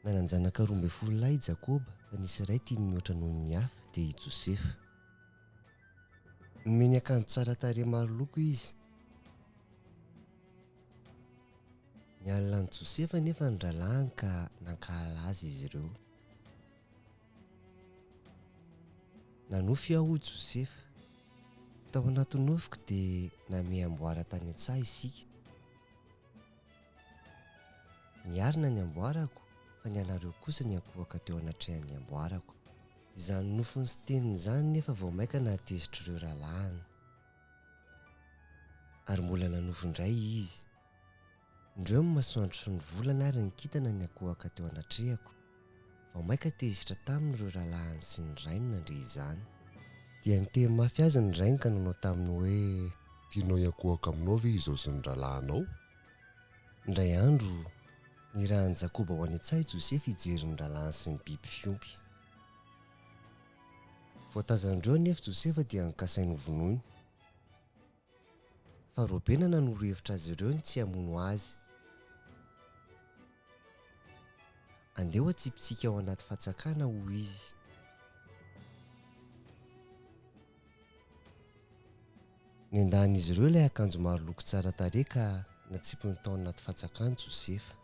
nananjanaka 12 lahy i Jakoba fa nisy iray tiany mihoatra noho ny hafa dia i Josefa. Nomeny akanjo tsara tarehy maro loko izy. Nialina ny Josefa nefa ny ralahany ka nankahalaza azy izy ireo. Nanofy aho hoy Josefa, tao anaty nofiko dia name amboara tany an-tsaha isika. Niarina ny amboarako fa ny anareo kosa ny ankohaka teo anatrehan'ny amboarako. Izany nofony sy teniny izany nefa vao maika nahatezitra ireo ralahany. Ary mbola nanofy indray izy. Indreo ny masoandro sy ny volana ary nikitana ny ankohaka teo anatrehako. Vao maika tezitra tamin'ireo ralahany sy ny rainy nandre izany. Dia niteny mafy azy ny rainy ka nanao taminy hoe tianao hiankohaka aminao ve izao sy ny ralahanao? Indray andro nirahan'i Jakoba ho any an-tsaha i Josefa hijery ny ralahany sy ny biby fiompy. Voatazan'ireo nefa Josefa dia nikasainy ho vonoiny. Fa Robena nanoro-hevitra azy ireo ny tsy hamono azy. Andeha atsipitsika ao anaty fatsakana hoy izy. Nendan'izy ireo ilay akanjo maro loko tsara tarehy ka natsipiny tao anaty fatsakana Josefa.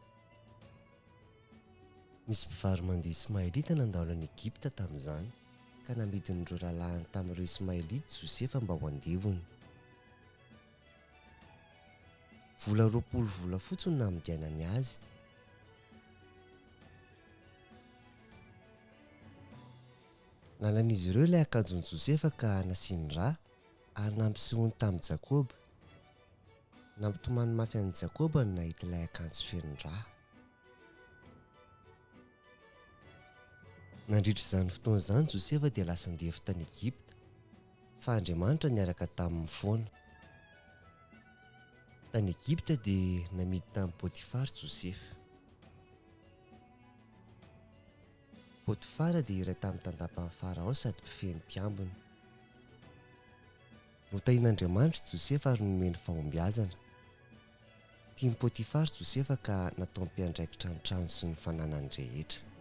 Nisy mpivary mandeha Ismaelita nandalo any Egipta tamin'izany ka namidin'ireo ralahany tamin'ireo Ismaelita Josefa mba ho andevony. Vola 20 vola fotsiny namidianany azy. Nanan'izy ireo ilay akanjon'i Josefa ka nasiany rà ary nampisehoany tamin'i Jakoba. Nampitomany mafy an'i Jakoba ny nahita ilay akanjo feno rà. Nandritra izany fotoana izany Josefa dia lasa ndeha tany Egipta fa Andriamanitra niaraka taminy foana. Tany Egipta dia namidy tamin'i Potifara Josefa. Potifara dia iray tamin'ny tandapan'i Farao sady mpifehy mpiambina. Notahian'Andriamanitra Josefa ary nomeny fahombiazana. Tian'i Potifara Josefa ka natao mpiandraikitra ny trano sy ny fananany rehetra.